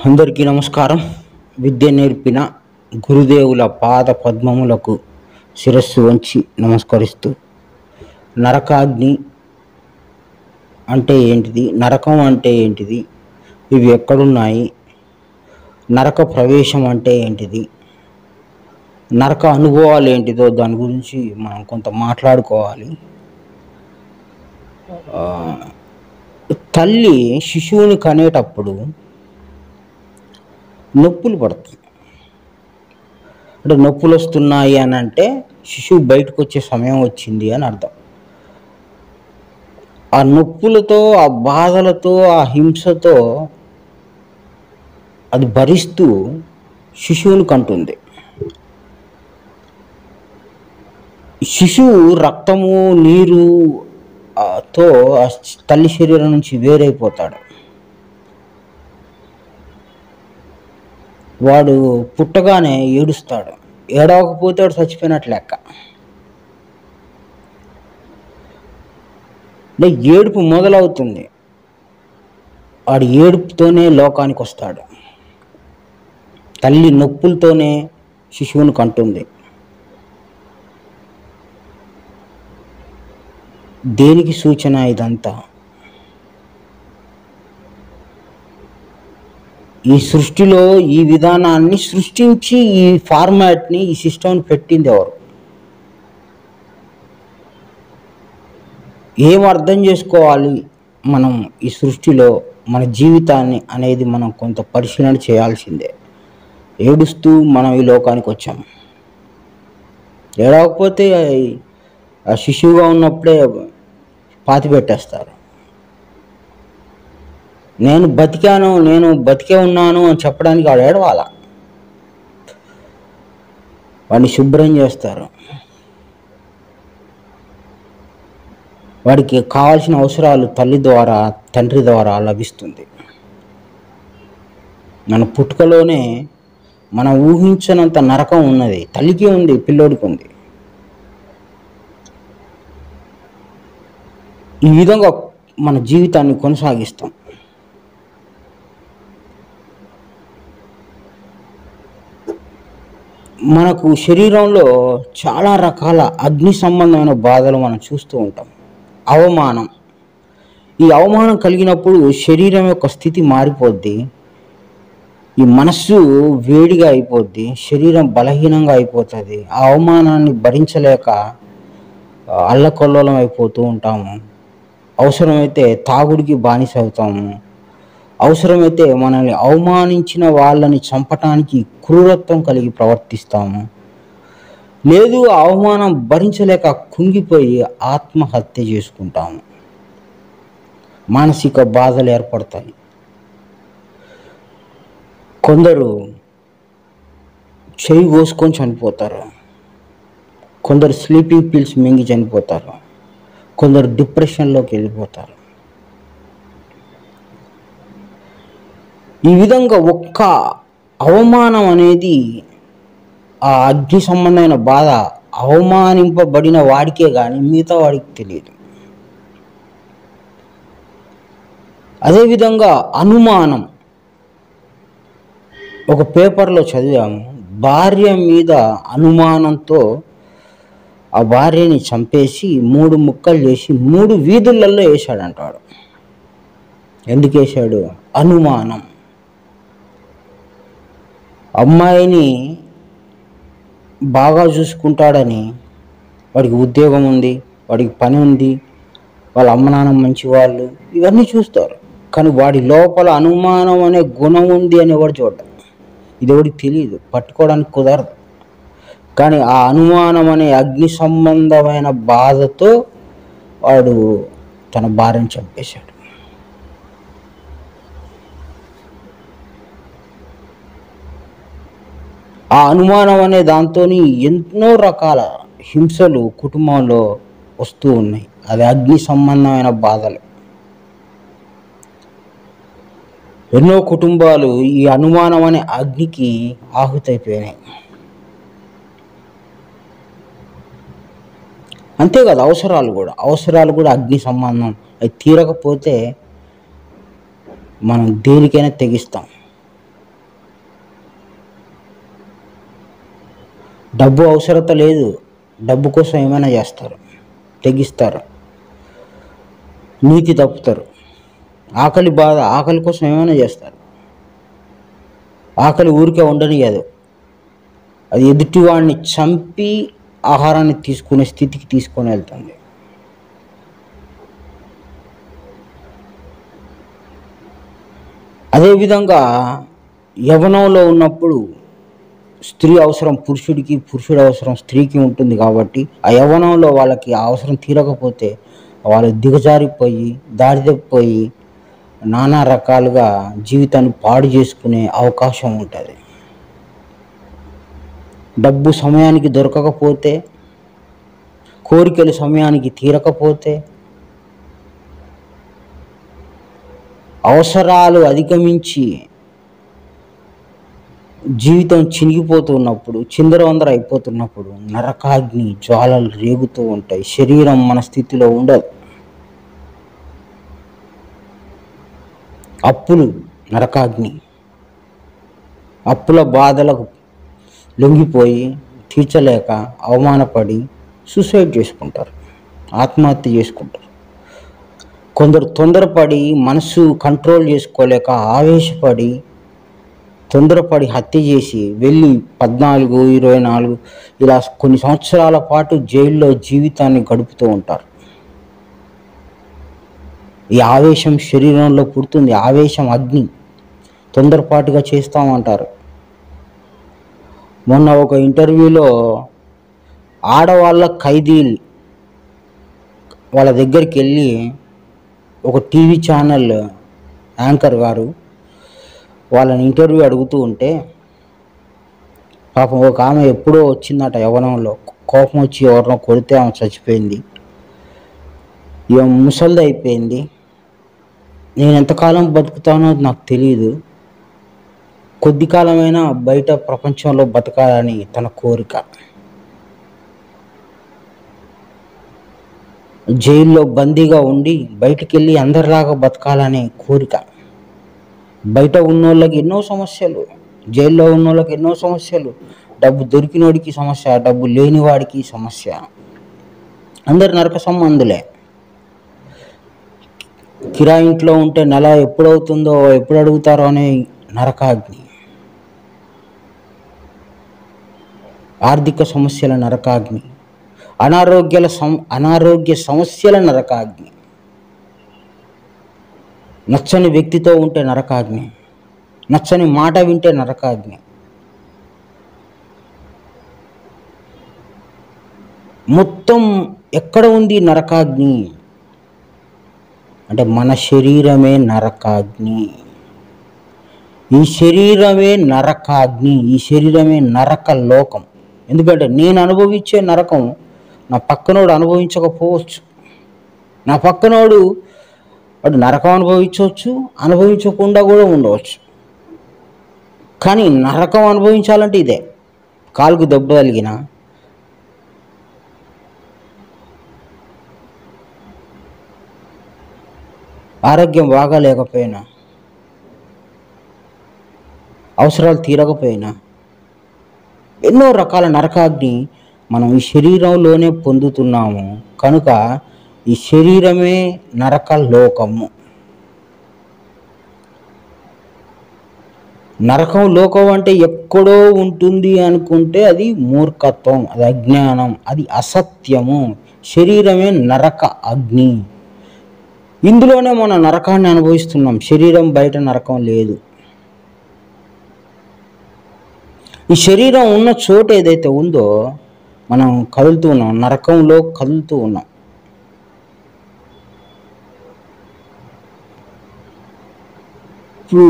అందరికీ నమస్కారం. విద్య నేర్పిన గురుదేవుల పాద పద్మములకు శిరస్సు వంచి నమస్కరిస్తూ, నరకాగ్ని అంటే ఏంటిది, నరకం అంటే ఏంటిది, ఇవి ఎక్కడున్నాయి, నరక ప్రవేశం అంటే ఏంటిది, నరక అనుభవాలు ఏంటిదో దాని గురించి మనం కొంత మాట్లాడుకోవాలి. తల్లి శిశువుని కనేటప్పుడు నొప్పులు పడుతుంది. అంటే నొప్పులు వస్తున్నాయి అని అంటే శిశువు బయటకు వచ్చే సమయం వచ్చింది అని అర్థం. ఆ నొప్పులతో, ఆ బాధలతో, ఆ హింసతో అది భరిస్తూ శిశువుని కంటుంది. శిశువు రక్తము, నీరు తో తల్లి శరీరం నుంచి వేరైపోతాడు. వాడు పుట్టగానే ఏడుస్తాడు. ఏడవకపోతే వాడు చచ్చిపోయినట్లు లెక్క. అంటే ఏడుపు మొదలవుతుంది. వాడు ఏడుపుతోనే లోకానికి వస్తాడు. తల్లి నొప్పులతోనే శిశువుని కంటుంది. దేనికి సూచన ఇదంతా? ఈ సృష్టిలో ఈ విధానాన్ని సృష్టించి ఈ ఫార్మాట్ని, ఈ సిస్టమ్ని పెట్టింది ఎవరు? ఏం అర్థం చేసుకోవాలి మనం ఈ సృష్టిలో మన జీవితాన్ని అనేది మనం కొంత పరిశీలన చేయాల్సిందే. ఏడుస్తూ మనం ఈ లోకానికి వచ్చాం. ఏడవకపోతే ఆ శిశువుగా ఉన్నప్పుడే పాతి పెట్టేస్తారు. నేను బతికాను, నేను బతికే ఉన్నాను అని చెప్పడానికి వాడు ఏడవాల. వాడిని శుభ్రం చేస్తారు. వాడికి కావాల్సిన అవసరాలు తల్లి ద్వారా, తండ్రి ద్వారా లభిస్తుంది. మన పుట్టుకలోనే మనం ఊహించనంత నరకం ఉన్నది. తల్లికి ఉంది, పిల్లోడికి ఉంది. ఈ విధంగా మన జీవితాన్ని కొనసాగిస్తాం. మనకు శరీరంలో చాలా రకాల అగ్ని సంబంధమైన బాధలు మనం చూస్తూ ఉంటాం. అవమానం. ఈ అవమానం కలిగినప్పుడు శరీరం యొక్క స్థితి మారిపోద్ది. ఈ మనస్సు వేడిగా అయిపోద్ది. శరీరం బలహీనంగా అయిపోతుంది. ఆ అవమానాన్ని భరించలేక అల్లకల్లోలం అయిపోతూ ఉంటాము. అవసరమైతే తాగుడికి బానిస అవుతాము. అవసరమైతే మనల్ని అవమానించిన వాళ్ళని చంపటానికి క్రూరత్వం కలిగి ప్రవర్తిస్తాము. లేదు, అవమానం భరించలేక కుంగిపోయి ఆత్మహత్య చేసుకుంటాము. మానసిక బాధలు ఏర్పడతాయి. కొందరు చెయ్యి కోసుకొని చనిపోతారు. కొందరు స్లీపింగ్ పిల్స్ మింగి చనిపోతారు. కొందరు డిప్రెషన్లోకి వెళ్ళిపోతారు. ఈ విధంగా ఒక్క అవమానం అనేది, ఆ అగ్ని సంబంధమైన బాధ అవమానింపబడిన వాడికే కానీ మిగతా వాడికి తెలియదు. అదేవిధంగా అనుమానం. ఒక పేపర్లో చదివాము, భార్య మీద అనుమానంతో ఆ భార్యని చంపేసి 3 ముక్కలు చేసి 3 వీధులలో వేశాడంటాడు. ఎందుకు వేశాడు? అనుమానం. అమ్మాయిని బాగా చూసుకుంటాడని, వాడికి ఉద్యోగం ఉంది, వాడికి పని ఉంది, వాళ్ళ అమ్మ నాన్న మంచి వాళ్ళు, ఇవన్నీ చూస్తారు. కానీ వాడి లోపల అనుమానం అనే గుణం ఉంది అని ఎవడు చూడడం. ఇది ఎవడికి తెలియదు, పట్టుకోవడానికి కుదరదు. కానీ ఆ అనుమానం అనే అగ్ని సంబంధమైన బాధతో వాడు తన భార్యను చంపేశాడు. ఆ అనుమానం అనే దాంతో ఎన్నో రకాల హింసలు కుటుంబంలో వస్తూ ఉన్నాయి. అది అగ్ని సంబంధమైన బాధలు. ఎన్నో కుటుంబాలు ఈ అనుమానం అనే అగ్నికి ఆహుతైపోయినాయి. అంతేకాదు, అవసరాలు కూడా అగ్ని సంబంధం. అవి తీరకపోతే మనం దేనికైనా తెగిస్తాం. డబ్బు అవసరత లేదు, డబ్బు కోసం ఏమైనా చేస్తారు, తెగిస్తారు, నీతి తప్పుతారు. ఆకలి కోసం ఏమైనా చేస్తారు. ఆకలి ఊరికే ఉండనియదు, అది ఎదుటివాడిని చంపి ఆహారాన్ని తీసుకునే స్థితికి తీసుకొని వెళ్తుంది. అదేవిధంగా యవ్వనంలో ఉన్నప్పుడు స్త్రీ అవసరం పురుషుడికి, పురుషుడి అవసరం స్త్రీకి ఉంటుంది. కాబట్టి ఆ యవ్వనంలో వాళ్ళకి ఆ అవసరం తీరకపోతే వాళ్ళు దిగజారిపోయి, దారి తప్పిపోయి నానా రకాలుగా జీవితాన్ని పాడు చేసుకునే అవకాశం ఉంటుంది. డబ్బు సమయానికి దొరకకపోతే, కోరికలు సమయానికి తీరకపోతే, అవసరాలు అధిగమించి జీవితం చినిగిపోతున్నప్పుడు, చిందరవందర అయిపోతున్నప్పుడు నరకాగ్ని జ్వాలలు రేగుతూ ఉంటాయి. శరీరం మన స్థితిలో ఉండదు. అప్పులు నరకాగ్ని. అప్పుల బాధలకు లొంగిపోయి తీర్చలేక అవమానపడి సూసైడ్ చేసుకుంటారు, ఆత్మహత్య చేసుకుంటారు. కొందరు తొందరపడి మనసు కంట్రోల్ చేసుకోలేక ఆవేశపడి తొందరపడి హత్య చేసి వెళ్ళి 14, 24 ఇలా కొన్ని సంవత్సరాల పాటు జైల్లో జీవితాన్ని గడుపుతూ ఉంటారు. ఈ ఆవేశం శరీరంలో పుడుతుంది. ఆవేశం అగ్ని, తొందరపాటుగా చేస్తామంటారు. మొన్న ఒక ఇంటర్వ్యూలో ఆడవాళ్ళ ఖైదీలు వాళ్ళ దగ్గరికి వెళ్ళి ఒక టీవీ ఛానల్ యాంకర్ గారు వాళ్ళని ఇంటర్వ్యూ అడుగుతూ ఉంటే, పాపం ఒక ఆమె ఎప్పుడో వచ్చిందట యవ్వనంలో, కోపం వచ్చి ఎవరినో కొడితే ఆమె చచ్చిపోయింది. ఇక ముసలిది అయిపోయింది. నేను ఎంతకాలం బతుకుతానో నాకు తెలియదు, కొద్ది కాలమైనా బయట ప్రపంచంలో బతకాలని తన కోరిక. జైల్లో బందీగా ఉండి బయటికి వెళ్ళి అందరిలాగా బతకాలనే కోరిక. బయట ఉన్నోళ్ళకి ఎన్నో సమస్యలు, జైల్లో ఉన్నోళ్ళకి ఎన్నో సమస్యలు, డబ్బు దొరికినోడికి సమస్య, డబ్బు లేనివాడికి సమస్య. అందరు నరక సంబంధులే. కిరాయి ఇంట్లో ఉంటే నెల ఎప్పుడవుతుందో, ఎప్పుడు అడుగుతారో అనే నరకాగ్ని. ఆర్థిక సమస్యల నరకాగ్ని, అనారోగ్య సమస్యల నరకాగ్ని, నచ్చని వ్యక్తితో ఉంటే నరకాగ్ని, నచ్చని మాట వింటే నరకాగ్ని. మొత్తం ఎక్కడ ఉంది నరకాగ్ని అంటే మన శరీరమే నరకాగ్ని. ఈ శరీరమే నరకాగ్ని, ఈ శరీరమే నరక లోకం. ఎందుకంటే నేను అనుభవించే నరకం నా పక్కనోడు అనుభవించకపోవచ్చు. నా పక్కనోడు వాడు నరకం అనుభవించవచ్చు, అనుభవించకుండా కూడా ఉండవచ్చు. కానీ నరకం అనుభవించాలంటే ఇదే. కాలుకు దెబ్బ తగిలిన, ఆరోగ్యం బాగాలేకపోయినా, అవసరాలు తీరకపోయినా ఎన్నో రకాల నరకాగ్ని మనం ఈ శరీరంలోనే పొందుతున్నాము. కనుక ఈ శరీరమే నరక లోకము. నరకం లోకం అంటే ఎక్కడో ఉంటుంది అనుకుంటే అది మూర్ఖత్వం, అది అజ్ఞానం, అది అసత్యము. శరీరమే నరక అగ్ని. ఇందులోనే మనం నరకాన్ని అనుభవిస్తున్నాం. శరీరం బయట నరకం లేదు. ఈ శరీరం ఉన్న చోటు ఏదైతే ఉందో మనం కదులుతూ ఉన్నాం, నరకంలో కదులుతూ ఉన్నాం. ఇప్పుడు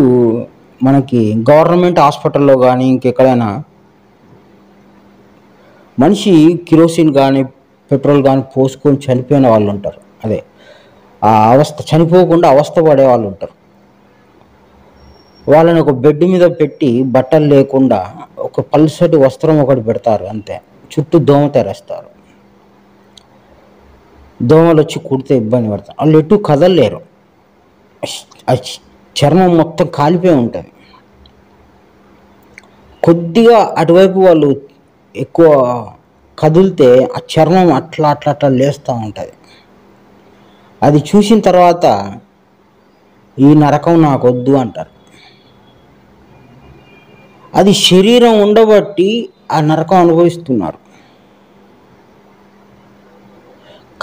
మనకి గవర్నమెంట్ హాస్పిటల్లో కానీ ఇంకెక్కడైనా మనిషి కిరోసిన్ కానీ పెట్రోల్ కానీ పోసుకొని చనిపోయిన వాళ్ళు ఉంటారు. అదే ఆ అవస్థ, చనిపోకుండా అవస్థ పడే వాళ్ళు ఉంటారు. వాళ్ళని ఒక బెడ్ మీద పెట్టి బట్టలు లేకుండా ఒక పల్సటి వస్త్రం ఒకటి పెడతారు, అంతే. చుట్టూ దోమ తెరేస్తారు. దోమలు వచ్చి కుడితే ఇబ్బంది పడతారు. వాళ్ళు ఎటు కదలలేరు. చర్మం మొత్తం కాలిపోయి ఉంటుంది. కొద్దిగా అటువైపు వాళ్ళు ఎక్కువ కదిలితే ఆ చర్మం అట్లా అట్లా అట్లా లేస్తూ ఉంటుంది. అది చూసిన తర్వాత ఈ నరకం నాకు వద్దు అంటారు. అది శరీరం ఉండబట్టి ఆ నరకం అనుభవిస్తున్నారు.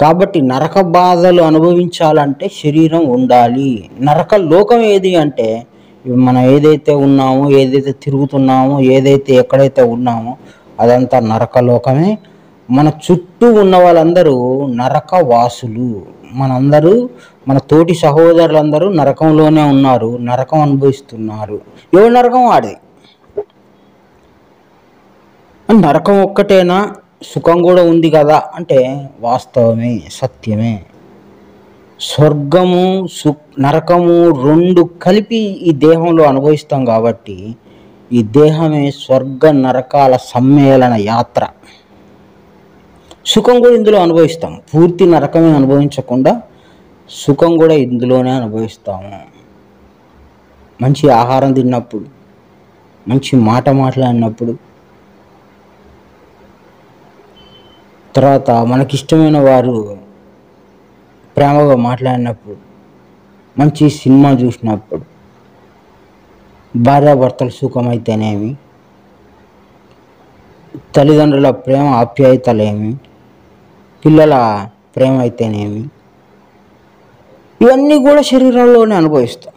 కాబట్టి నరక బాధలు అనుభవించాలంటే శరీరం ఉండాలి. నరక లోకం ఏది అంటే మనం ఏదైతే ఉన్నామో, ఏదైతే తిరుగుతున్నామో, ఏదైతే ఎక్కడైతే ఉన్నామో అదంతా నరకలోకమే. మన చుట్టూ ఉన్న వాళ్ళందరూ నరక వాసులు. మనందరూ, మన తోటి సహోదరులందరూ నరకంలోనే ఉన్నారు, నరకం అనుభవిస్తున్నారు. ఎవరి నరకం వాడిది. నరకం ఒక్కటేనా, సుఖం కూడా ఉంది కదా అంటే వాస్తవమే, సత్యమే. స్వర్గము నరకము రెండు కలిపి ఈ దేహంలో అనుభవిస్తాం కాబట్టి ఈ దేహమే స్వర్గ నరకాల సమ్మేళన యాత్ర. సుఖం కూడా ఇందులో అనుభవిస్తాం. పూర్తి నరకమే అనుభవించకుండా సుఖం కూడా ఇందులోనే అనుభవిస్తాము. మంచి ఆహారం తిన్నప్పుడు, మంచి మాట మాట్లాడినప్పుడు, తర్వాత మనకిష్టమైన వారు ప్రేమగా మాట్లాడినప్పుడు, మంచి సినిమా చూసినప్పుడు, భార్యాభర్తల సుఖమైతేనేమి, తల్లిదండ్రుల ప్రేమ ఆప్యాయతలేమి, పిల్లల ప్రేమ అయితేనేమి, ఇవన్నీ కూడా శరీరంలోనే అనుభవిస్తాం.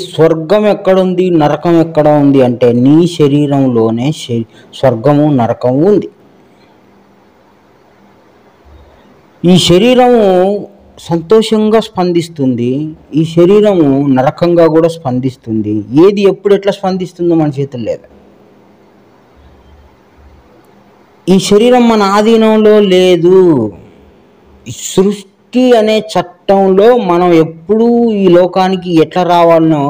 స్వర్గం ఎక్కడుంది, నరకం ఎక్కడ ఉంది అంటే నీ శరీరంలోనే స్వర్గము నరకము ఉంది. ఈ శరీరము సంతోషంగా స్పందిస్తుంది, ఈ శరీరము నరకంగా కూడా స్పందిస్తుంది. ఏది ఎప్పుడు ఎట్లా స్పందిస్తుందో మన చేతుల్లో లేదు. ఈ శరీరం మన ఆధీనంలో లేదు. ఈ సృష్టి అనే చట్టంలో మనం ఎప్పుడూ ఈ లోకానికి ఎట్లా రావాలనో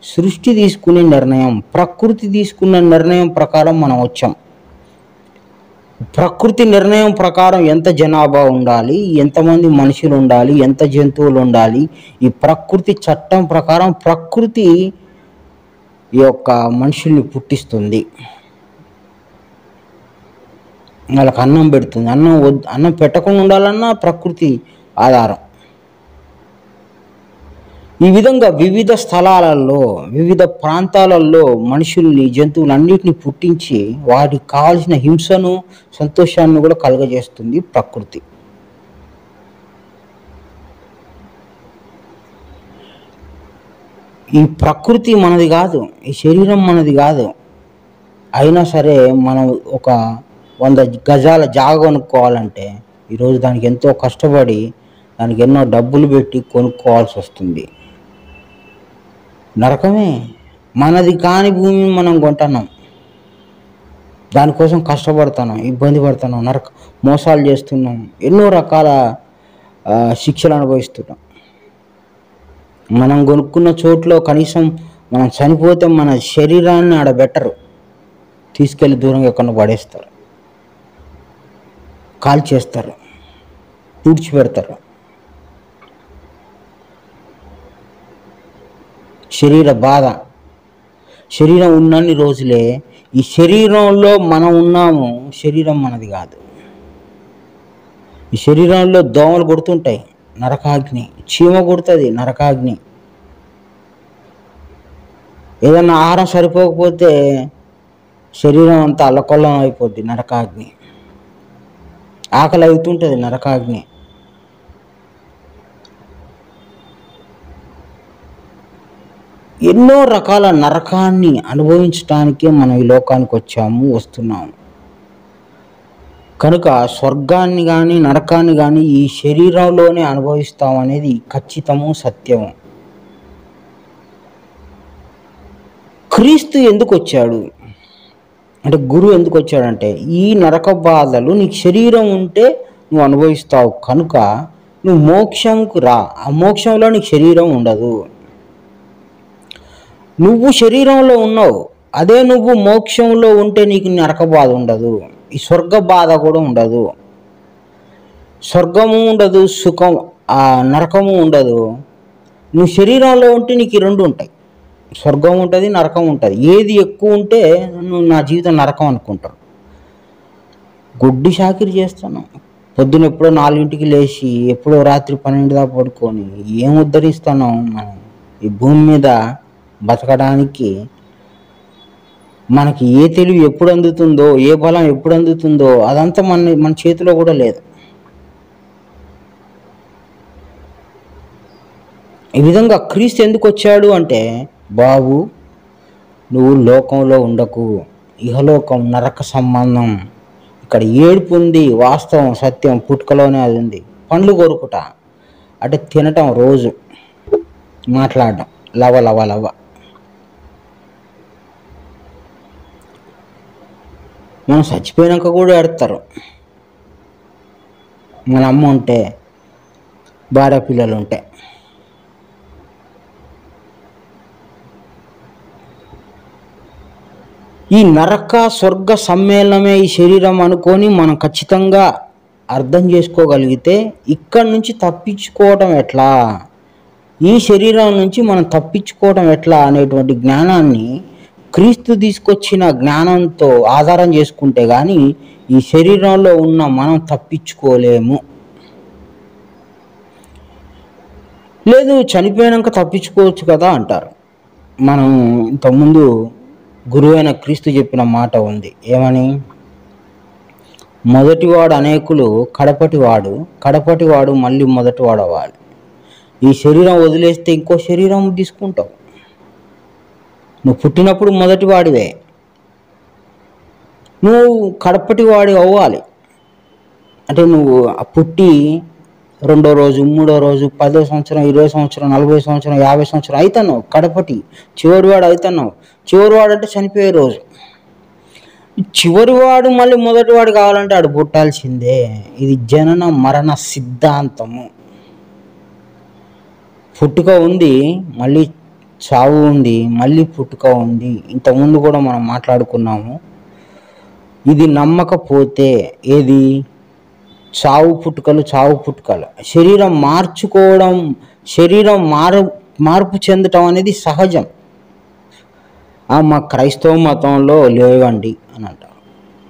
సృష్టి తీసుకునే నిర్ణయం, ప్రకృతి తీసుకున్న నిర్ణయం ప్రకారం మనం వచ్చాం. ప్రకృతి నిర్ణయం ప్రకారం ఎంత జనాభా ఉండాలి, ఎంతమంది మనుషులు ఉండాలి, ఎంత జంతువులు ఉండాలి, ఈ ప్రకృతి చట్టం ప్రకారం ప్రకృతి ఈ యొక్క మనుషుల్ని పుట్టిస్తుంది, వాళ్ళకి అన్నం పెడుతుంది. అన్నం పెట్టకుండా ఉండాలన్నా ప్రకృతి ఆధారం. ఈ విధంగా వివిధ స్థలాలలో, వివిధ ప్రాంతాలలో మనుషుల్ని, జంతువులన్నిటిని పుట్టించి వాటికి కావాల్సిన హింసను, సంతోషాన్ని కూడా కలుగజేస్తుంది ప్రకృతి. ఈ ప్రకృతి మనది కాదు, ఈ శరీరం మనది కాదు. అయినా సరే మనం ఒక 100 గజాల జాగ కొనుక్కోవాలంటే ఈరోజు దానికి ఎంతో కష్టపడి దానికి ఎన్నో డబ్బులు పెట్టి కొనుక్కోవాల్సి వస్తుంది. నరకమే. మనది కాని భూమిని మనం కొంటున్నాం, దానికోసం కష్టపడుతున్నాం, ఇబ్బంది పడుతున్నాం, మోసాలు చేస్తున్నాం, ఎన్నో రకాల శిక్షలు అనుభవిస్తున్నాం. మనం కొనుక్కున్న చోట్లో కనీసం మనం చనిపోతే మన శరీరాన్ని ఆడబెట్టరు, తీసుకెళ్ళి దూరంగా ఎక్కడ పడేస్తారు, కాల్చేస్తారు, పూడ్చిపెడతారు. శరీర బాధ. శరీరం ఉన్నన్ని రోజులే ఈ శరీరంలో మనం ఉన్నాము, శరీరం మనది కాదు. ఈ శరీరంలో దోమలు కొడుతుంటాయి, నరకాగ్ని. చీమ కొడుతుంది, నరకాగ్ని. ఏదన్నా ఆహారం సరిపోకపోతే శరీరం అంతా అల్లకొల్లం అయిపోద్ది, నరకాగ్ని. ఆకలి అవుతుంటుంది, నరకాగ్ని. ఎన్నో రకాల నరకాన్ని అనుభవించడానికే మనం ఈ లోకానికి వచ్చాము, వస్తున్నాము. కనుక స్వర్గాన్ని కానీ నరకాన్ని కానీ ఈ శరీరంలోనే అనుభవిస్తామనేది ఖచ్చితము, సత్యము. క్రీస్తు ఎందుకు వచ్చాడు అంటే, గురువు ఎందుకు వచ్చాడంటే, ఈ నరక బాధలు నీకు శరీరం ఉంటే నువ్వు అనుభవిస్తావు కనుక నువ్వు మోక్షంకు రా. ఆ మోక్షంలో నీకు శరీరం ఉండదు. నువ్వు శరీరంలో ఉన్నావు, అదే నువ్వు మోక్షంలో ఉంటే నీకు నరక బాధ ఉండదు, ఈ స్వర్గ బాధ కూడా ఉండదు. స్వర్గము ఉండదు, సుఖం నరకము ఉండదు. నువ్వు శరీరంలో ఉంటే నీకు ఈ రెండు ఉంటాయి. స్వర్గం ఉంటుంది, నరకం ఉంటుంది. ఏది ఎక్కువ ఉంటే నువ్వు నా జీవితం నరకం అనుకుంటావు. గుడ్డి చాకిరి చేస్తున్నాం. పొద్దున ఎప్పుడో 4ంటికి లేచి ఎప్పుడో రాత్రి 12 దాకా పడుకొని ఏం ఉద్ధరిస్తున్నాం మనం ఈ భూమి మీద బతకడానికి? మనకి ఏ తెలివి ఎప్పుడు అందుతుందో, ఏ బలం ఎప్పుడు అందుతుందో అదంతా మన చేతిలో కూడా లేదు. ఈ విధంగా క్రీస్తు ఎందుకు వచ్చాడు అంటే, బాబు నువ్వు లోకంలో ఉండకు, ఇహలోకం నరక సంబంధం, ఇక్కడ ఏడుపు ఉంది, వాస్తవం సత్యం పుట్టుకలోనే అది ఉంది. పండ్లు కొరుకుట అంటే తినటం, రోజు మాట్లాడటం, లవ లవ లవ. మనం చచ్చిపోయాక కూడా ఏడతారు. మన అమ్మ ఉంటే, భార్య పిల్లలు ఉంటే. ఈ నరక స్వర్గ సమ్మేళనమే ఈ శరీరం అనుకొని మనం ఖచ్చితంగా అర్థం చేసుకోగలిగితే ఇక్కడి నుంచి తప్పించుకోవటం ఎట్లా, ఈ శరీరం నుంచి మనం తప్పించుకోవటం ఎట్లా అనేటువంటి జ్ఞానాన్ని క్రీస్తు తీసుకొచ్చిన జ్ఞానంతో ఆధారం చేసుకుంటే కానీ ఈ శరీరంలో ఉన్న మనం తప్పించుకోలేము. లేదు చనిపోయాక తప్పించుకోవచ్చు కదా అంటారు. మనం ఇంతకుముందు గురువైన క్రీస్తు చెప్పిన మాట ఉంది. ఏమని? మొదటివాడు అనేకులు, కడపటివాడు మళ్ళీ మొదటివాడు అవ్వాలి. ఈ శరీరం వదిలేస్తే ఇంకో శరీరం తీసుకుంటావు. నువ్వు పుట్టినప్పుడు మొదటివాడివే, నువ్వు కడపటివాడి అవ్వాలి. అంటే నువ్వు పుట్టి 2వ రోజు, 3వ రోజు, 10వ సంవత్సరం, 20వ సంవత్సరం, 40వ సంవత్సరం, 50వ సంవత్సరం అవుతున్నావు కడపటి, చివరివాడు అవుతున్నావు. చివరివాడు అంటే చనిపోయే రోజు. చివరివాడు మళ్ళీ మొదటివాడు కావాలంటే ఆడు పుట్టాల్సిందే. ఇది జనన మరణ సిద్ధాంతము. పుట్టుక ఉంది, మళ్ళీ చావు ఉంది, మళ్ళీ పుట్టుక ఉంది. ఇంతకుముందు కూడా మనం మాట్లాడుకున్నాము. ఇది నమ్మకపోతే ఏది చావు పుట్టుకలు శరీరం మార్చుకోవడం, శరీరం మార్పు చెందటం అనేది సహజం. మా క్రైస్తవ మతంలో లేవండి అని అంటారు.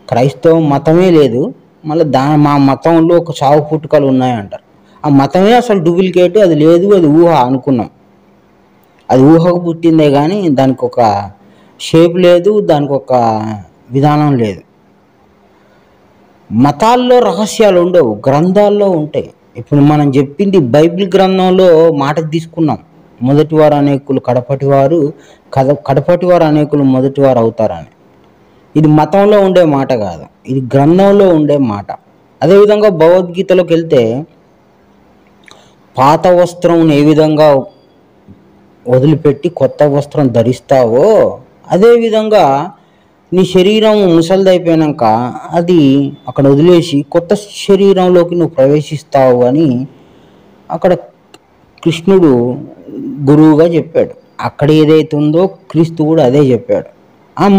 క్రైస్తవ మతమే లేదు, మళ్ళీ మా మతంలో ఒక చావు పుట్టుకలు ఉన్నాయంటారు. ఆ మతమే అసలు డూప్లికేట్, అది లేదు, అది ఊహ అనుకున్నాం. అది ఊహకు పుట్టిందే కానీ దానికి ఒక షేప్ లేదు, దానికి ఒక విధానం లేదు. మతాల్లో రహస్యాలు ఉండవు, గ్రంథాల్లో ఉంటాయి. ఇప్పుడు మనం చెప్పింది బైబిల్ గ్రంథంలో మాటకు తీసుకున్నాం. మొదటివారు అనేకులు కడపటివారు, కడపటివారు అనేకులు మొదటివారు అవుతారని. ఇది మతంలో ఉండే మాట కాదు, ఇది గ్రంథంలో ఉండే మాట. అదేవిధంగా భగవద్గీతలోకి వెళ్తే పాత వస్త్రం ఏ విధంగా వదిలిపెట్టి కొత్త వస్త్రం ధరిస్తావో అదేవిధంగా నీ శరీరం ముసలిదైపోయాక అది అక్కడ వదిలేసి కొత్త శరీరంలోకి నువ్వు ప్రవేశిస్తావు అని అక్కడ కృష్ణుడు గురువుగా చెప్పాడు. అక్కడ ఏదైతే ఉందో క్రీస్తు కూడా అదే చెప్పాడు.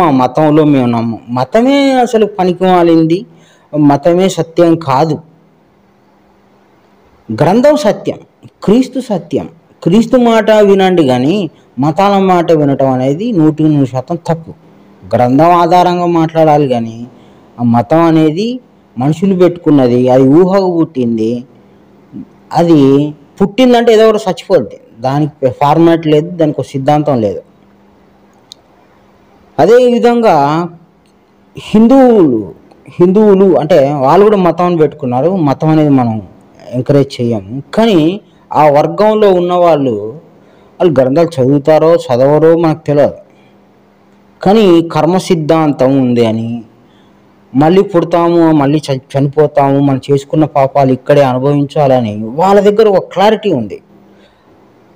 మా మతంలో మేము మతమే అసలు పనికి మాలింది, మతమే సత్యం కాదు. గ్రంథం సత్యం, క్రీస్తు సత్యం. క్రీస్తు మాట వినండి కానీ మతాల మాట వినటం అనేది 100% తప్పు. గ్రంథం ఆధారంగా మాట్లాడాలి కానీ ఆ మతం అనేది మనుషులు పెట్టుకున్నది, అది ఊహకు పుట్టింది. అది పుట్టిందంటే ఏదో ఒకటి చచ్చిపోద్ది, దానికి ఫార్మాట్ లేదు, దానికి ఒక సిద్ధాంతం లేదు. అదేవిధంగా హిందువులు అంటే వాళ్ళు కూడా మతాన్ని పెట్టుకున్నారు. మతం అనేది మనం ఎంకరేజ్ చేయము, కానీ ఆ వర్గంలో ఉన్న వాళ్ళు గ్రంథాలు చదువుతారో చదవరో మనకు తెలియదు. కానీ కర్మ సిద్ధాంతం ఉంది అని, మళ్ళీ పుడతాము, మళ్ళీ చనిపోతాము, మనం చేసుకున్న పాపాలు ఇక్కడే అనుభవించాలని వాళ్ళ దగ్గర ఒక క్లారిటీ ఉంది.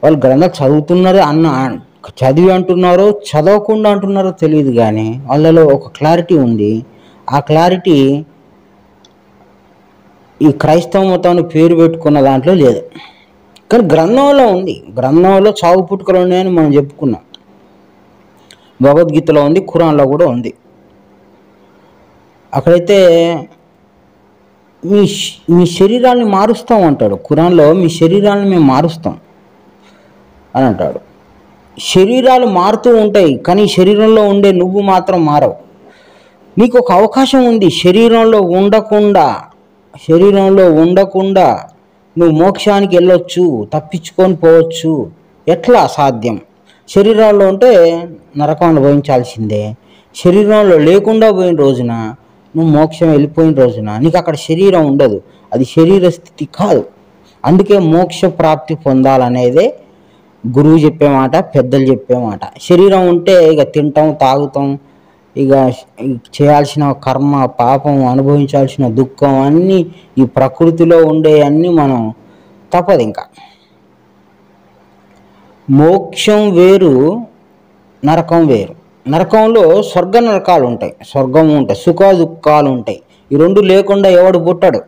వాళ్ళు గ్రంథాలు చదువుతున్నారు చదివి అంటున్నారో చదవకుండా అంటున్నారో తెలియదు, కానీ వాళ్ళలో ఒక క్లారిటీ ఉంది. ఆ క్లారిటీ ఈ క్రైస్తవ మతాన్ని పేరు పెట్టుకున్న దాంట్లో లేదు, కానీ గ్రంథంలో ఉంది. గ్రంథంలో చావు పుట్టుకలు ఉన్నాయని మనం చెప్పుకున్నాం. భగవద్గీతలో ఉంది, ఖురాన్లో కూడా ఉంది. అక్కడైతే మీ శరీరాన్ని మారుస్తాం అంటాడు. ఖురాన్లో మీ శరీరాన్ని మేము మారుస్తాం అని అంటాడు. శరీరాలు మారుతూ ఉంటాయి, కానీ శరీరంలో ఉండే నువ్వు మాత్రం మారవు. నీకు ఒక అవకాశం ఉంది, శరీరంలో ఉండకుండా నువ్వు మోక్షానికి వెళ్ళొచ్చు, తప్పించుకొని పోవచ్చు. ఎట్లా సాధ్యం? శరీరంలో ఉంటే నరకం అనుభవించాల్సిందే. శరీరంలో లేకుండా పోయిన రోజున, నువ్వు మోక్షం వెళ్ళిపోయిన రోజున నీకు అక్కడ శరీరం ఉండదు. అది శరీర స్థితి కాదు. అందుకే మోక్ష ప్రాప్తి పొందాలనేదే గురువు చెప్పే మాట, పెద్దలు చెప్పే మాట. శరీరం ఉంటే ఇక తింటాం, తాగుతాం, ఇక చేయాల్సిన కర్మ, పాపం, అనుభవించాల్సిన దుఃఖం అన్నీ ఈ ప్రకృతిలో ఉండే అన్నీ మనం తప్పదు. ఇంకా మోక్షం వేరు, నరకం వేరు. నరకంలో స్వర్గ నరకాలు ఉంటాయి, స్వర్గం ఉంటాయి, సుఖ దుఃఖాలు ఉంటాయి. ఈ రెండు లేకుండా ఎవడు పుట్టడు.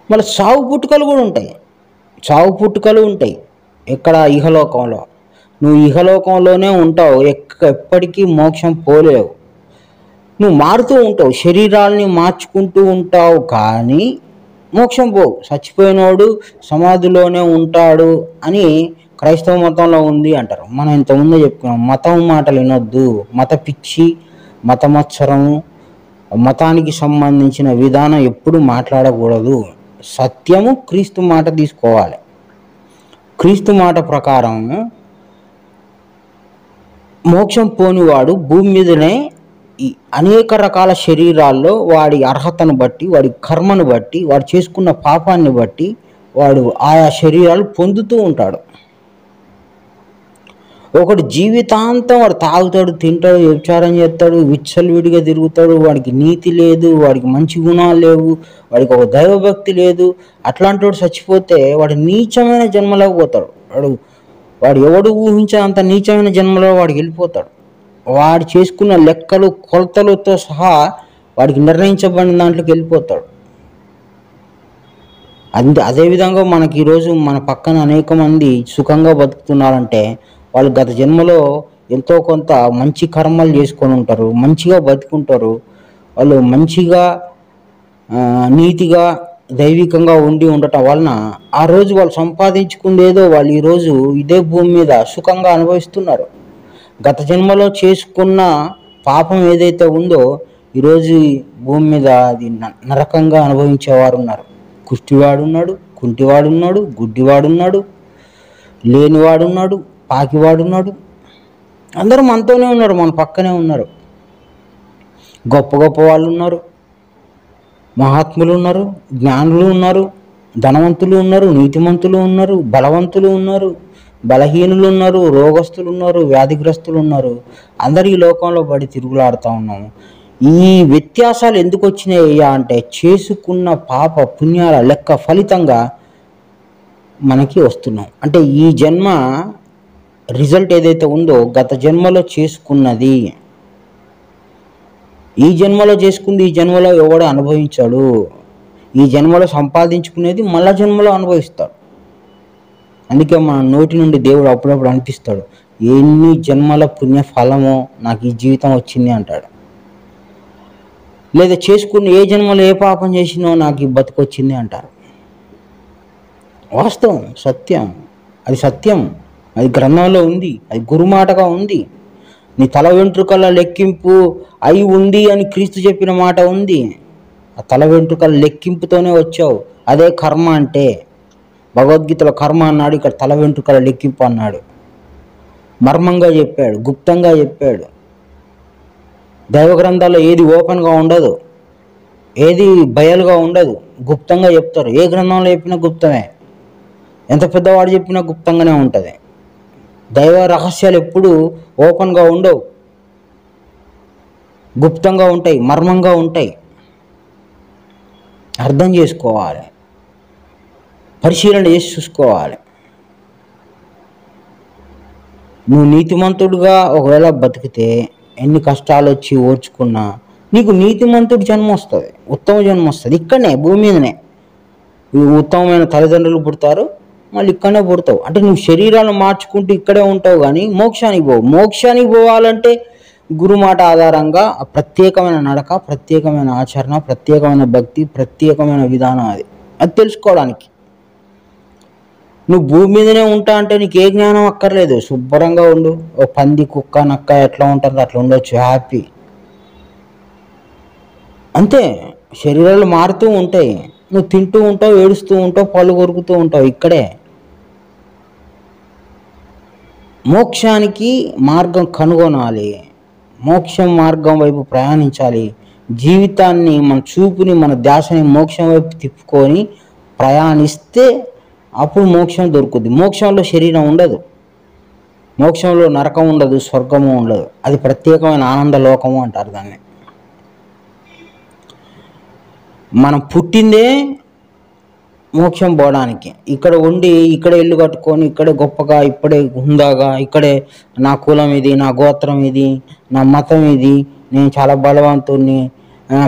మళ్ళీ చావు పుట్టుకలు ఉంటాయి. ఎక్కడ? ఇహలోకంలో. నువ్వు ఇహలోకంలోనే ఉంటావు, ఎప్పటికీ మోక్షం పోలేవు. నువ్వు మారుతూ ఉంటావు, శరీరాల్ని మార్చుకుంటూ ఉంటావు, కానీ మోక్షం పోవు. చచ్చిపోయినోడు సమాధిలోనే ఉంటాడు అని క్రైస్తవ మతంలో ఉంది అంటారు. మనం ఇంతకుముందే చెప్పుకున్నాం, మతం మాటలు వినొద్దు. మత పిచ్చి, మతమత్సరము, మతానికి సంబంధించిన విధానం ఎప్పుడు మాట్లాడకూడదు. సత్యము క్రీస్తు మాట తీసుకోవాలి. క్రీస్తు మాట ప్రకారం మోక్షం పోనివాడు భూమి మీదనే ఈ అనేక రకాల శరీరాల్లో వాడి అర్హతను బట్టి, వాడి కర్మను బట్టి, వాడు చేసుకున్న పాపాన్ని బట్టి వాడు ఆయా శరీరాలు పొందుతూ ఉంటాడు. ఒకడు జీవితాంతం వాడు తాగుతాడు, తింటాడు, వ్యభిచారం చేస్తాడు, విచ్చలవిడిగా తిరుగుతాడు, వాడికి నీతి లేదు, వాడికి మంచి గుణాలు లేవు, వాడికి ఒక దైవభక్తి లేదు. అట్లాంటి వాడు చచ్చిపోతే వాడు నీచమైన జన్మలోకి పోతాడు. వాడు ఎవడు ఊహించినంత నీచమైన జన్మలో వాడికి వెళ్ళిపోతాడు. వాడు చేసుకున్న లెక్కలు, కొలతలతో సహా వాడికి నిర్ణయించబడిన దాంట్లోకి వెళ్ళిపోతాడు. అదేవిధంగా మనకి ఈరోజు మన పక్కన అనేక మంది సుఖంగా బతుకుతున్నారంటే వాళ్ళు గత జన్మలో ఎంతో కొంత మంచి కర్మలు చేసుకొని ఉంటారు, మంచిగా బతుకుంటారు. వాళ్ళు మంచిగా, నీతిగా, దైవికంగా ఉండటం వలన ఆ రోజు వాళ్ళు సంపాదించుకుందేదో వాళ్ళు ఈరోజు ఇదే భూమి మీద సుఖంగా అనుభవిస్తున్నారు. గత జన్మలో చేసుకున్న పాపం ఏదైతే ఉందో ఈరోజు భూమి మీద అది నరకంగా అనుభవించేవారు ఉన్నారు. కుష్టివాడున్నాడు, కుంటివాడున్నాడు, గుడ్డివాడున్నాడు, లేనివాడున్నాడు, పాకివాడున్నాడు. అందరూ మనతోనే ఉన్నారు, మన పక్కనే ఉన్నారు. గొప్ప గొప్ప వాళ్ళు ఉన్నారు, మహాత్ములు ఉన్నారు, జ్ఞానులు ఉన్నారు, ధనవంతులు ఉన్నారు, నీతిమంతులు ఉన్నారు, బలవంతులు ఉన్నారు, బలహీనులు ఉన్నారు, రోగస్తులు ఉన్నారు, వ్యాధిగ్రస్తులు ఉన్నారు. అందరూ ఈ లోకంలో పడి తిరుగులాడుతూ ఉన్నాము. ఈ వ్యత్యాసాలు ఎందుకు వచ్చినాయ్యా అంటే చేసుకున్న పాప పుణ్యాల లెక్క ఫలితంగా మనకి వస్తున్నాం. అంటే ఈ జన్మ రిజల్ట్ ఏదైతే ఉందో గత జన్మలో చేసుకున్నది, ఈ జన్మలో చేసుకుంది ఈ జన్మలో ఎవడో అనుభవించాడు. ఈ జన్మలో సంపాదించుకునేది మళ్ళా జన్మలో అనుభవిస్తాడు. అందుకే మన నోటి నుండి దేవుడు అప్పుడప్పుడు అనిపిస్తాడు, ఎన్ని జన్మల పుణ్య ఫలమో నాకు ఈ జీవితం వచ్చింది అంటాడు. లేదా చేసుకున్న ఏ జన్మలో ఏ పాపం చేసినో నాకు ఈ బతుకొచ్చింది అంటారు. వాస్తవం, సత్యం, అది సత్యం, అది గ్రంథంలో ఉంది, అది గురుమాటగా ఉంది. నీ తల వెంట్రుకల లెక్కింపు అయి ఉంది అని క్రీస్తు చెప్పిన మాట ఉంది. ఆ తల వెంట్రుకల లెక్కింపుతోనే వచ్చావు. అదే కర్మ అంటే. భగవద్గీతలో కర్మ అన్నాడు, ఇక్కడ తల వెంట్రుకల లెక్కింపు అన్నాడు. మర్మంగా చెప్పాడు, గుప్తంగా చెప్పాడు. దైవ గ్రంథాల్లో ఏది ఓపెన్గా ఉండదు, ఏది బయలుగా ఉండదు, గుప్తంగా చెప్తారు. ఏ గ్రంథంలో చెప్పినా గుప్తమే, ఎంత పెద్దవాడు చెప్పినా గుప్తంగానే ఉంటుంది. దైవ రహస్యాలు ఎప్పుడు ఓపెన్గా ఉండవు, గుప్తంగా ఉంటాయి, మర్మంగా ఉంటాయి. అర్థం చేసుకోవాలి, పరిశీలన చేసి చూసుకోవాలి. నువ్వు నీతిమంతుడుగా ఒకవేళ బతికితే ఎన్ని కష్టాలు వచ్చి ఓర్చుకున్నా నీకు నీతిమంతుడి జన్మ వస్తుంది, ఉత్తమ జన్మ వస్తుంది. ఇక్కడనే భూమి మీదనే ఉత్తమమైన తల్లిదండ్రులు పుడతారు, మళ్ళీ ఇక్కడనే పుడతావు. అంటే నువ్వు శరీరాలను మార్చుకుంటూ ఇక్కడే ఉంటావు, కానీ మోక్షానికి పోవు. మోక్షానికి పోవాలంటే గురుమాట ఆధారంగా ప్రత్యేకమైన నడక, ప్రత్యేకమైన ఆచరణ, ప్రత్యేకమైన భక్తి, ప్రత్యేకమైన విధానం అది తెలుసుకోవడానికి. నువ్వు భూమి మీదనే ఉంటా అంటే నీకు ఏ జ్ఞానం అక్కర్లేదు, శుభ్రంగా ఉండు. ఓ పంది కుక్క నక్క ఎట్లా ఉంటుందో అట్లా ఉండొచ్చు, హ్యాపీ. అంతే. శరీరాలు మారుతూ ఉంటాయి, నువ్వు తింటూ ఉంటావు, ఏడుస్తూ ఉంటావు, పళ్ళు కొరుకుతూ ఉంటావు. ఇక్కడే మోక్షానికి మార్గం కనుగొనాలి, మోక్షం మార్గం వైపు ప్రయాణించాలి. జీవితాన్ని, మన చూపుని, మన ధ్యాసని మోక్షం వైపు తిప్పుకొని ప్రయాణిస్తే అప్పుడు మోక్షం దొరుకుతుంది. మోక్షంలో శరీరం ఉండదు, మోక్షంలో నరకం ఉండదు, స్వర్గము ఉండదు. అది ప్రత్యేకమైన ఆనంద లోకము అంటారు దాన్ని. మనం పుట్టిందే మోక్షం పోవడానికి. ఇక్కడ ఉండి ఇక్కడే ఇల్లు కట్టుకొని ఇక్కడే గొప్పగా, ఇప్పుడే హుందాగా, ఇక్కడే నా కులం ఇది, నా గోత్రం ఇది, నా మతం ఇది, నేను చాలా బలవంతుణ్ణి,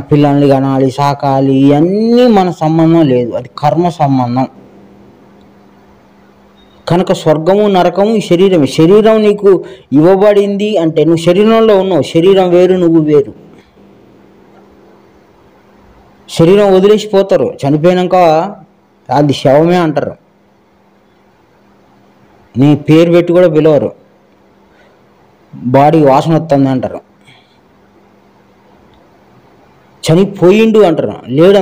పిల్లల్ని కనాలి, సాకాలి, ఇవన్నీ మన సంబంధం లేదు, అది కర్మ సంబంధం. కనుక స్వర్గము నరకము ఈ శరీరమే. శరీరం నీకు ఇవ్వబడింది అంటే నువ్వు శరీరంలో ఉన్నావు, శరీరం వేరు, నువ్వు వేరు. శరీరం వదిలేసిపోతారు, చనిపోయాక అది శవమే అంటారు, నీ పేరు పెట్టి కూడా పిలవరు, బాడీ వాసన వస్తుంది అంటారు. చనిపోయిండు అంటారు, లేడు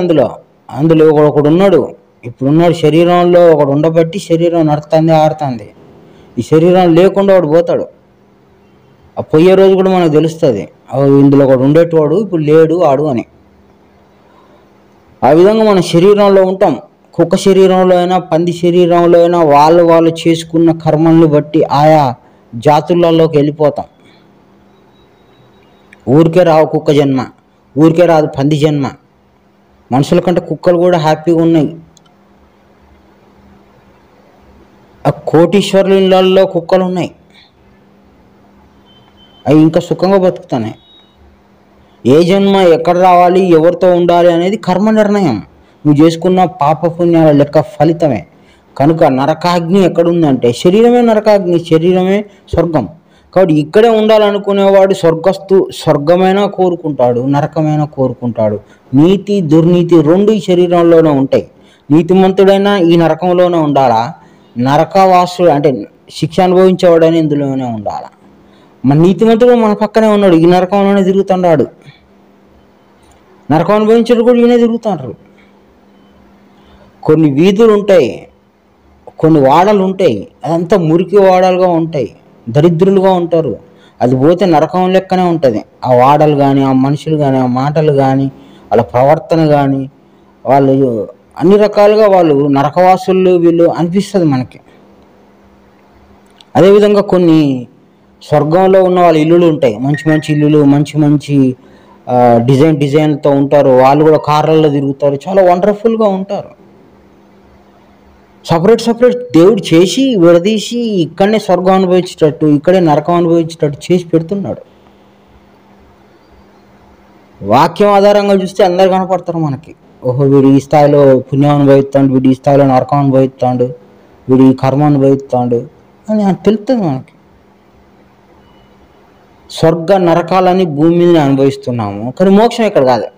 అందులో ఒకడు ఉన్నాడు, ఇప్పుడున్నాడు శరీరంలో, ఒకడు ఉండబట్టి శరీరం నడుస్తుంది, ఆడుతుంది. ఈ శరీరం లేకుండా వాడు పోతాడు, ఆ పోయే రోజు కూడా మనకు తెలుస్తుంది, ఇందులో ఒకడు ఉండేటవాడు ఇప్పుడు లేడు ఆడు అని. ఆ విధంగా మన శరీరంలో ఉంటాం. కుక్క శరీరంలో అయినా, పంది శరీరంలో అయినా వాళ్ళు చేసుకున్న కర్మల్ని బట్టి ఆయా జాతులలోకి వెళ్ళిపోతాం. ఊరికే రావు కుక్క జన్మ, ఊరికే రాదు పంది జన్మ. మనుషుల కంటే కుక్కలు కూడా హ్యాపీగా ఉన్నాయి. ఆ కోటీశ్వరుల ఇళ్ళల్లో కుక్కలు ఉన్నాయి, అవి ఇంకా సుఖంగా బతుకుతున్నాయి. ఏ జన్మ ఎక్కడ రావాలి, ఎవరితో ఉండాలి అనేది కర్మ నిర్ణయం, నువ్వు చేసుకున్న పాపపుణ్యాల లెక్క ఫలితమే. కనుక నరకాగ్ని ఎక్కడుందంటే శరీరమే నరకాగ్ని, శరీరమే స్వర్గం. కాబట్టి ఇక్కడే ఉండాలనుకునేవాడు స్వర్గమైనా కోరుకుంటాడు, నరకమైనా కోరుకుంటాడు. నీతి దుర్నీతి రెండు ఈ శరీరంలోనే ఉంటాయి. నీతిమంతుడైనా ఈ నరకంలోనే ఉండాలా, నరకవాసుడు అంటే శిక్ష అనుభవించేవాడైనా ఇందులోనే ఉండాలా. మన నీతిమంతుడు మన పక్కనే ఉన్నాడు, ఈ నరకంలోనే తిరుగుతున్నాడు, నరకం అనుభవించాడు కూడా ఈయనే తిరుగుతాడు. కొన్ని వీధులు ఉంటాయి, కొన్ని వాడలు ఉంటాయి, అదంతా మురికి వాడలుగా ఉంటాయి, దరిద్రులుగా ఉంటారు. అది పోతే నరకం లెక్కనే ఉంటుంది. ఆ వాడలు కానీ, ఆ మనుషులు కానీ, ఆ మాటలు కానీ, వాళ్ళ ప్రవర్తన కానీ, వాళ్ళు అన్ని రకాలుగా వాళ్ళు నరకవాసులు వీళ్ళు అనిపిస్తుంది మనకి. అదేవిధంగా కొన్ని స్వర్గంలో ఉన్న వాళ్ళ ఇల్లులు ఉంటాయి, మంచి మంచి ఇల్లులు, మంచి మంచి డిజైన్తో ఉంటారు. వాళ్ళు కూడా కార్లలో తిరుగుతారు, చాలా వండర్ఫుల్గా ఉంటారు. సపరేట్ దేవుడు చేసి విడదీసి ఇక్కడనే స్వర్గం అనుభవించేటట్టు, ఇక్కడే నరకం అనుభవించేటట్టు చేసి పెడుతున్నాడు. వాక్యం ఆధారంగా చూస్తే అందరు కనపడతారు మనకి. ఓహో, వీడు ఈ స్థాయిలో పుణ్యం అనుభవిస్తాడు, వీడు ఈ స్థాయిలో నరకం అనుభవిస్తాడు, వీడు ఈ కర్మ అనుభవిస్తాడు అని తెలుస్తుంది మనకి. స్వర్గ నరకాలని భూమి మీద అనుభవిస్తున్నాము, కానీ మోక్షం ఇక్కడ కాదు.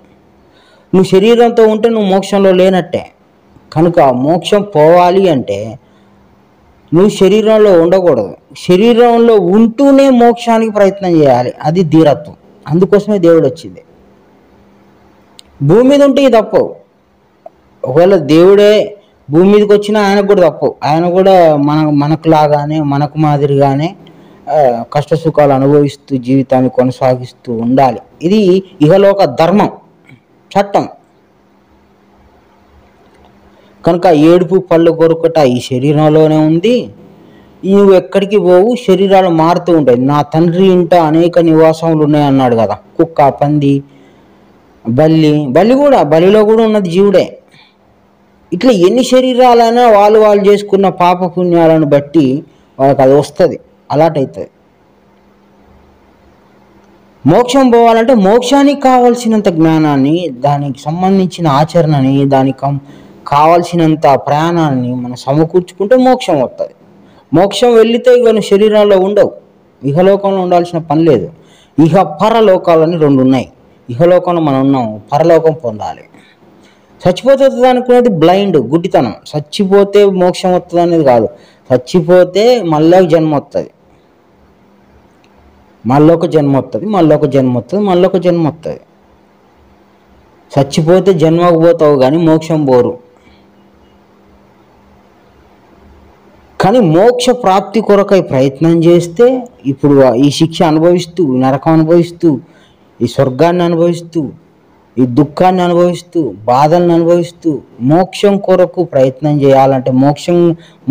నువ్వు శరీరంతో ఉంటే నువ్వు మోక్షంలో లేనట్టే. కనుక మోక్షం పోవాలి అంటే నువ్వు శరీరంలో ఉండకూడదు, శరీరంలో ఉంటూనే మోక్షానికి ప్రయత్నం చేయాలి. అది ధీరత్వం. అందుకోసమే దేవుడు వచ్చింది. భూమి మీద ఉంటే ఇది తప్పు. ఒకవేళ దేవుడే భూమి మీదకి వచ్చినా ఆయనకు కూడా తప్పు. ఆయన కూడా మనకు లాగానే, మనకు మాదిరిగానే కష్ట సుఖాలు అనుభవిస్తూ జీవితాన్ని కొనసాగిస్తూ ఉండాలి. ఇది ఇహలోక ధర్మం, చట్టం. కనుక ఏడుపు పళ్ళు కొరుకట ఈ శరీరంలోనే ఉంది. నువ్వు ఎక్కడికి పోవు, శరీరాలు మారుతూ ఉంటాయి. నా తండ్రి ఇంట అనేక నివాసములు ఉన్నాయి అన్నాడు కదా. కుక్క, పంది, బలిలో కూడా ఉన్నది జీవుడే. ఇట్లా ఎన్ని శరీరాలైనా వాళ్ళు చేసుకున్న పాప పుణ్యాలను బట్టి వాళ్ళకి అది వస్తుంది, అలాట్ అవుతుంది. మోక్షం పోవాలంటే మోక్షానికి కావాల్సినంత జ్ఞానాన్ని, దానికి సంబంధించిన ఆచరణని, దానికి కావాల్సినంత ప్రయాణాన్ని మనం సమకూర్చుకుంటే మోక్షం వస్తుంది. మోక్షం వెళితే ఇక శరీరంలో ఉండవు, ఇహలోకంలో ఉండాల్సిన పని లేదు. ఇహ పరలోకాలని రెండు ఉన్నాయి. ఇహలోకంలో మనం ఉన్నాం, పరలోకం పొందాలి. చచ్చిపోతే వస్తుంది అనుకునేది బ్లైండ్, గుడ్డితనం. చచ్చిపోతే మోక్షం వస్తుంది అనేది కాదు. చచ్చిపోతే మళ్ళీ జన్మ వస్తుంది, మళ్ళొక జన్మ వస్తుంది, మళ్ళొక జన్మ వస్తుంది, మళ్ళొక జన్మ వస్తుంది. చచ్చిపోతే జన్మకు పోతావు కానీ మోక్షం పోరు. కానీ మోక్ష ప్రాప్తి కొరకై ప్రయత్నం చేస్తే ఇప్పుడు ఈ శిక్ష అనుభవిస్తూ, నరకం అనుభవిస్తూ, ఈ స్వర్గాన్ని అనుభవిస్తూ, ఈ దుఃఖాన్ని అనుభవిస్తూ, బాధలను అనుభవిస్తూ మోక్షం కొరకు ప్రయత్నం చేయాలంటే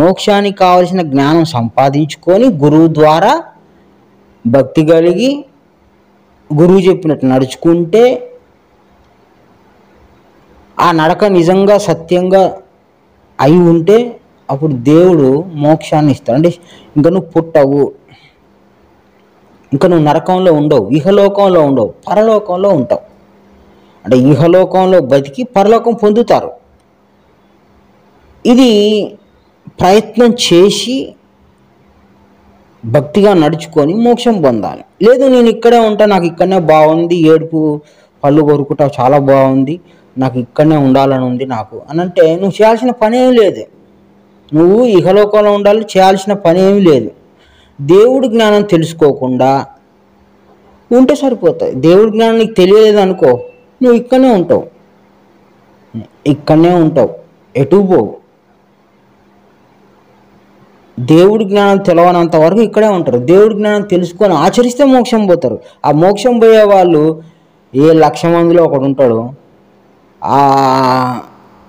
మోక్షానికి కావలసిన జ్ఞానం సంపాదించుకొని గురువు ద్వారా భక్తి కలిగి గురువు చెప్పినట్టు నడుచుకుంటే ఆ నడక నిజంగా సత్యంగా అయి ఉంటే అప్పుడు దేవుడు మోక్షాన్ని ఇస్తాడు. అంటే ఇంకా నువ్వు పుట్టవు, ఇంకా నువ్వు నరకంలో ఉండవు, ఇహలోకంలో ఉండవు, పరలోకంలో ఉంటావు. అంటే ఇహలోకంలో బతికి పరలోకం పొందుతారు. ఇది ప్రయత్నం చేసి భక్తిగా నడుచుకొని మోక్షం పొందాలి. లేదు నేను ఇక్కడే ఉంటా, నాకు ఇక్కడనే బాగుంది, ఏడుపు పళ్ళు కొరుకుట చాలా బాగుంది, నాకు ఇక్కడనే ఉండాలని ఉంది నాకు అని అంటే నువ్వు చేయాల్సిన పని ఏమి లేదు. నువ్వు ఇహలోకంలో ఉండాలి, చేయాల్సిన పని ఏమి లేదు. దేవుడి జ్ఞానం తెలుసుకోకుండా ఉంటే సరిపోతుంది. దేవుడి జ్ఞానం నీకు తెలియలేదు అనుకో, నువ్వు ఇక్కడనే ఉంటావు, ఎటు పోవు. దేవుడి జ్ఞానం తెలవనంత వరకు ఇక్కడే ఉంటారు. దేవుడి జ్ఞానం తెలుసుకొని ఆచరిస్తే మోక్షం పోతారు. ఆ మోక్షం పోయే వాళ్ళు ఏ 1,00,000 మందిలో ఒకడు ఉంటాడు. ఆ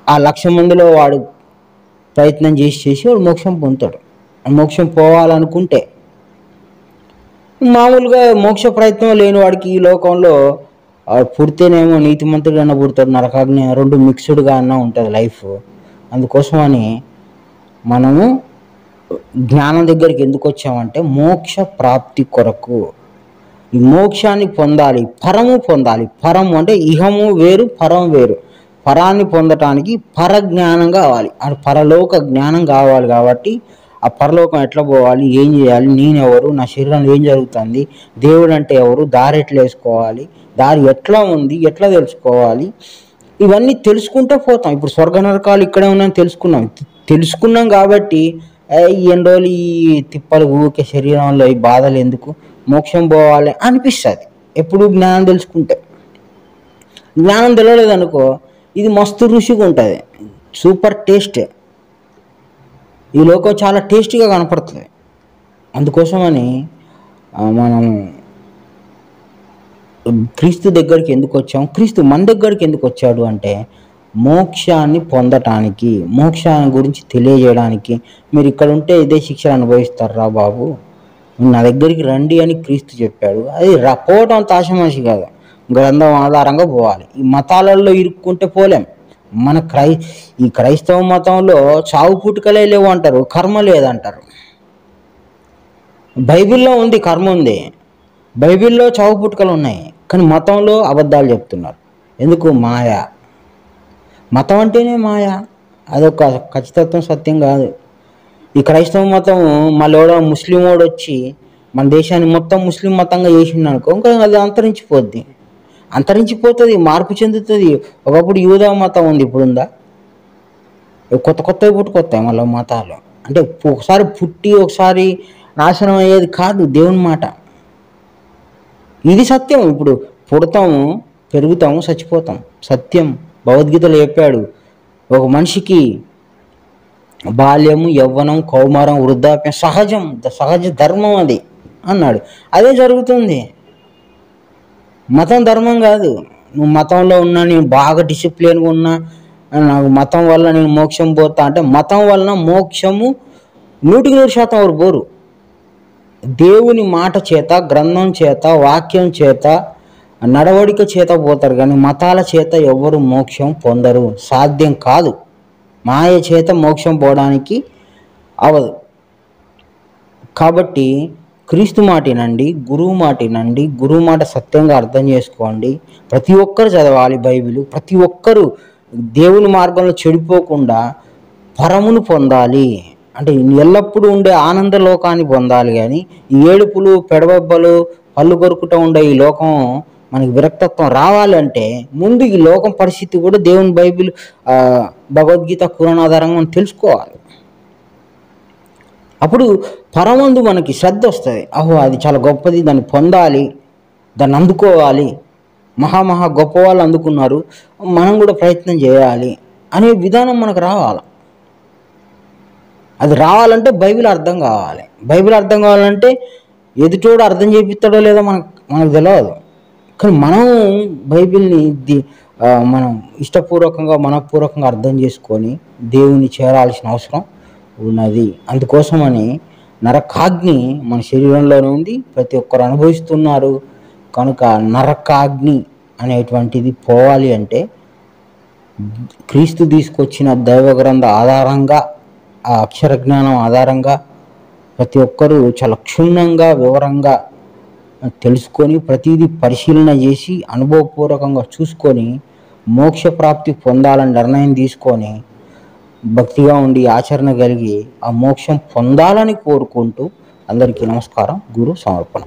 1,00,000 మందిలో వాడు ప్రయత్నం చేసి వాడు మోక్షం పొందుతాడు. మోక్షం పోవాలనుకుంటే. మామూలుగా మోక్ష ప్రయత్నం లేని వాడికి ఈ లోకంలో పుడితేనేమో నీతిమంతుడన్నా పుడతాడు, నరకాగ్ని రెండు మిక్స్డ్గా అన్నా ఉంటుంది లైఫ్. అందుకోసమని మనము జ్ఞానం దగ్గరికి ఎందుకు వచ్చామంటే మోక్ష ప్రాప్తి కొరకు. ఈ మోక్షాన్ని పొందాలి, పరము పొందాలి. పరము అంటే ఇహము వేరు, పరం వేరు. పరాన్ని పొందటానికి పరజ్ఞానం కావాలి, అది పరలోక జ్ఞానం కావాలి. కాబట్టి ఆ పరలోకం ఎట్లా పోవాలి, ఏం చేయాలి, నేనెవరు, నా శరీరంలో ఏం జరుగుతుంది, దేవుడు అంటే ఎవరు, దారి ఎట్లా వేసుకోవాలి, దారి ఎట్లా ఉంది, ఎట్లా తెలుసుకోవాలి, ఇవన్నీ తెలుసుకుంటే పోతాం. ఇప్పుడు స్వర్గ నరకాలు ఇక్కడే ఉన్నాయని తెలుసుకున్నాం కాబట్టి ఎన్ని రోజులు ఈ తిప్పలు ఊకే శరీరంలో ఈ బాధలు ఎందుకు, మోక్షం పోవాలి అనిపిస్తుంది ఎప్పుడు జ్ఞానం తెలుసుకుంటే. జ్ఞానం తెలియలేదు అనుకో, ఇది మస్తు రుచిగా ఉంటుంది, సూపర్ టేస్ట్. ఈ లోకం చాలా టేస్టీగా కనపడుతుంది. అందుకోసమని మనం క్రీస్తు దగ్గరికి ఎందుకు వచ్చాం, క్రీస్తు మన దగ్గరికి ఎందుకు వచ్చాడు అంటే మోక్షాన్ని పొందటానికి, మోక్షాన్ని గురించి తెలియజేయడానికి. మీరు ఇక్కడ ఉంటే ఇదే శిక్షలు అనుభవిస్తారా బాబు, నా దగ్గరికి రండి అని క్రీస్తు చెప్పాడు. అది పోవటం అంత ఆశమాషి కాదు, గ్రంథం ఆధారంగా పోవాలి. ఈ మతాలలో ఇరుక్కుంటే పోలేం. మన ఈ క్రైస్తవ మతంలో చావు పుట్టుకలే లేవు అంటారు, కర్మ లేదంటారు. బైబిల్లో ఉంది, కర్మ ఉంది, బైబిల్లో చావు పుట్టుకలు ఉన్నాయి. కానీ మతంలో అబద్ధాలు చెప్తున్నారు. ఎందుకు? మాయా. మతం అంటేనే మాయా, అదొక ఖచ్చితత్వం, సత్యం కాదు. ఈ క్రైస్తవ మతం మళ్ళీ ముస్లిం వాడు వచ్చి మన దేశాన్ని మొత్తం ముస్లిం మతంగా చేసిండు అనుకో, ఇంకా అది అంతరించిపోతుంది, మార్పు చెందుతుంది. ఒకప్పుడు యూదా మతం ఉంది, ఇప్పుడు ఉందా? కొత్తవి పుట్టుకొస్తాయి మళ్ళీ మతాలు. అంటే ఒకసారి పుట్టి ఒకసారి నాశనం అయ్యేది కాదు దేవుని మాట. ఇది సత్యం. ఇప్పుడు పుడతాము, పెరుగుతాము, చచ్చిపోతాం, సత్యం. భగవద్గీతలో చెప్పాడు, ఒక మనిషికి బాల్యము, యవ్వనం, కౌమారం, వృద్ధాప్యం సహజం, సహజ ధర్మం అది అన్నాడు. అదే జరుగుతుంది. మతం ధర్మం కాదు. నువ్వు మతంలో ఉన్నా, నేను బాగా డిసిప్లిన్గా ఉన్నా, నాకు మతం వల్ల నేను మోక్షం పోతా అంటే మతం వలన మోక్షము 100% ఎవరు పోరు. దేవుని మాట చేత, గ్రంథం చేత, వాక్యం చేత, నడవడిక చేత పోతారు. కానీ మతాల చేత ఎవరు మోక్షం పొందరు, సాధ్యం కాదు. మాయ చేత మోక్షం పోవడానికి అవదు. కాబట్టి క్రీస్తు మాటినండి, గురువు మాటినండి, గురువు మాట సత్యంగా అర్థం చేసుకోండి. ప్రతి ఒక్కరు చదవాలి బైబిల్. ప్రతి ఒక్కరూ దేవుని మార్గంలో చెడిపోకుండా పరమును పొందాలి. అంటే ఎల్లప్పుడూ ఉండే ఆనంద లోకాన్ని పొందాలి. కానీ ఈ ఏడుపులు, పెడబొబ్బలు, పళ్ళు కొరుకుట ఉండే ఈ లోకం మనకి విరక్తత్వం రావాలి అంటే ముందు ఈ లోకం పరిస్థితి కూడా దేవుని బైబిల్ భగవద్గీత ఖురాన్ ఆధారంగా మనం తెలుసుకోవాలి. అప్పుడు పరమందు మనకి శ్రద్ధ వస్తుంది. అహో అది చాలా గొప్పది, దాన్ని పొందాలి, దాన్ని అందుకోవాలి, మహా గొప్ప వాళ్ళు అందుకున్నారు, మనం కూడా ప్రయత్నం చేయాలి అనే విధానం మనకు రావాలి. అది రావాలంటే బైబిల్ అర్థం కావాలి. బైబిల్ అర్థం కావాలంటే ఎదుటోడు అర్థం చేపిస్తాడో లేదో మనకు తెలియదు. కానీ మనం బైబిల్ని మనం ఇష్టపూర్వకంగా మనపూర్వకంగా అర్థం చేసుకొని దేవుని చేరాల్సిన అవసరం ఉన్నది. అందుకోసమని నరకాగ్ని మన శరీరంలోనే ఉంది, ప్రతి ఒక్కరు అనుభవిస్తున్నారు. కనుక నరకాగ్ని అనేటువంటిది పోవాలి అంటే క్రీస్తు తీసుకొచ్చిన దైవ గ్రంథ ఆధారంగా, ఆ అక్షర జ్ఞానం ఆధారంగా ప్రతి ఒక్కరూ చాలా క్షుణ్ణంగా వివరంగా తెలుసుకొని ప్రతిదీ పరిశీలన చేసి అనుభవపూర్వకంగా చూసుకొని మోక్ష ప్రాప్తి పొందాలని నిర్ణయం తీసుకొని భక్తిగా ఉండి ఆచరణ కలిగి ఆ మోక్షం పొందాలని కోరుకుంటూ అందరికీ నమస్కారం. గురు సమర్పణ.